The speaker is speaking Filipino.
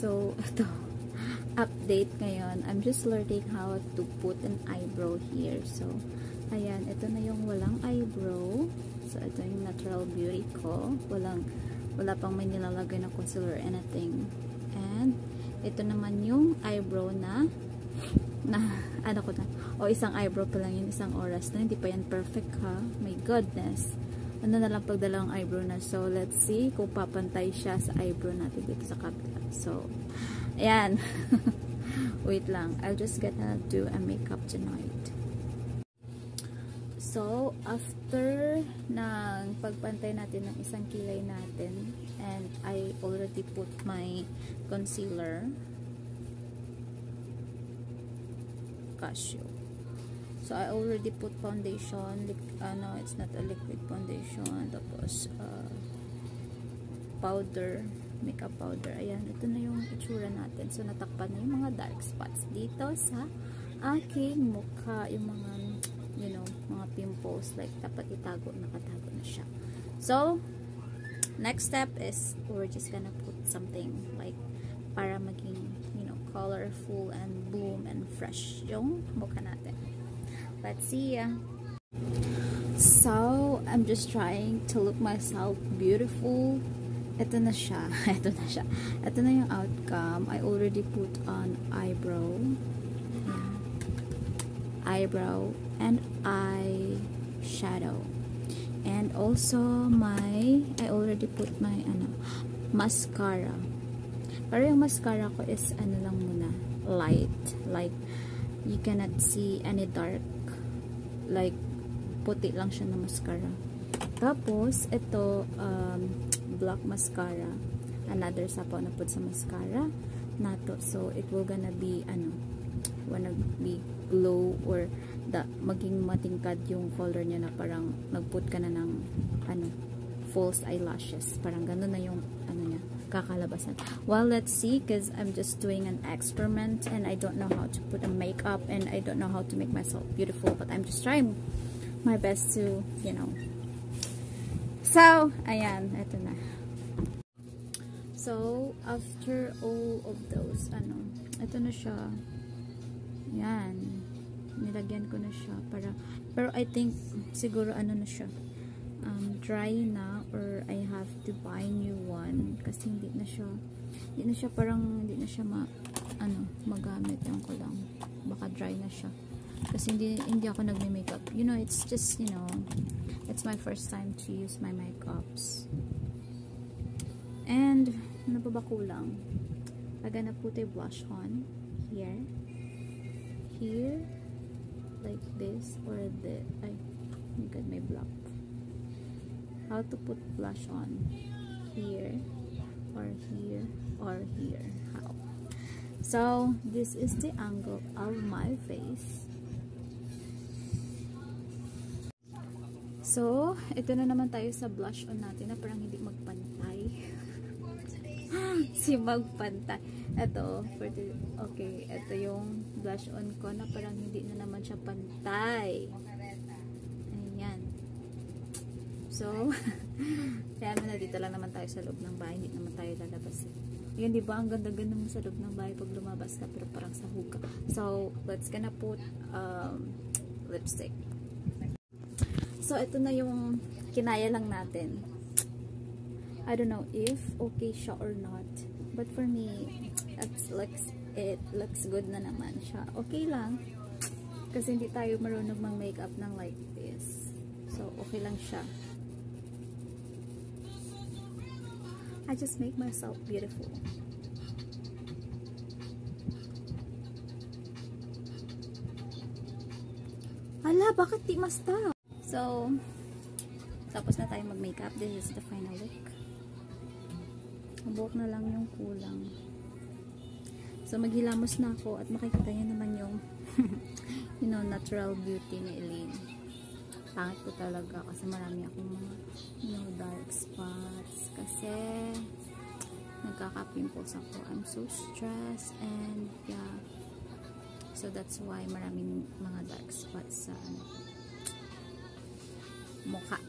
So, ito, update ngayon. I'm just learning how to put an eyebrow here. So, ayan, ito na yung walang eyebrow. So, ito yung natural beauty ko. Wala pang may nilalagay na concealer or anything. And, ito naman yung eyebrow na ano ko na, isang eyebrow pa lang yun, isang oras na, hindi pa yan perfect ha. My goodness. Ano na lang pagdalawang eyebrow na. So, let's see kung papantay siya sa eyebrow natin dito sa kabila. So, ayan. Wait lang. I'll just gonna do a makeup tonight. So, after ng pagpantay natin ng isang kilay natin, and I already put my concealer, Casio. So, I already put foundation. No, it's not a liquid foundation. Tapos, powder. Makeup powder. Ayan, ito na yung itsura natin. So, natakpan na yung mga dark spots dito sa aking mukha. Yung mga, you know, mga pimples. Like, dapat itago, nakatago na siya. So, next step is, we're just gonna put something like, para maging, you know, colorful and bloom and fresh yung mukha natin. Let's see. So, I'm just trying to look myself beautiful. Ito na siya. Ito na siya. Ito na yung outcome. I already put on eyebrow. Yeah. Eyebrow and eyeshadow. And also I already put my mascara. Pero yung mascara ko is lang muna, light. Like, you cannot see any dark. Like, puti lang siya na mascara. Tapos, ito, black mascara. Another sapaw na put sa mascara. Nato. So, it will gonna be, wanna be glow or maging matingkad yung color niya na parang nagput ka na ng, false eyelashes. Parang ganun na yung, niya, kakalabasan. Well, let's see, because I'm just doing an experiment and I don't know how to put a makeup and I don't know how to make myself beautiful, but I'm just trying my best to, you know. So, ayan, eto na. So, after all of those, eto na siya. Yan. Nilagyan ko na siya pero I think siguro na siya. Dry na, or I have to buy new one kasi hindi na siya magamit yung ko lang. Baka dry na siya. Kasi hindi ako nagme-makeup. You know, it's just, it's my first time to use my makeups. And, ano pa ba kulang? I'm gonna put a blush on here, like this, or oh my god, my block. How to put blush on here, or here, or here. How? So, this is the angle of my face. So, ito na naman tayo sa blush on natin na parang hindi magpantay. Si magpantay. Ito, okay, ito yung blush on ko na parang hindi na naman siya pantay. Ayan. So, kaya na dito lang naman tayo sa loob ng bahay, hindi naman tayo lalabas. Yun, di ba? Ang ganda-ganda mo sa loob ng bahay pag lumabas ka, pero parang sa huga. So, let's gonna put lipstick. So, ito na yung kinaya lang natin. I don't know if okay siya or not. But for me, it looks good na naman siya. Okay lang. Kasi hindi tayo marunong mag-makeup ng like this. So, okay lang siya. I just make myself beautiful. Ala, bakit di ma-stop? So, tapos na tayo mag-makeup. This is the final look. Ang buhok na lang yung kulang. So, maghilamos na ako at makikita nyo naman yung natural beauty ni Elaine. Pangit ko talaga kasi marami akong mga dark spots kasi nagkaka-pimples ako. I'm so stressed and yeah. So, that's why maraming mga dark spots sa mukha.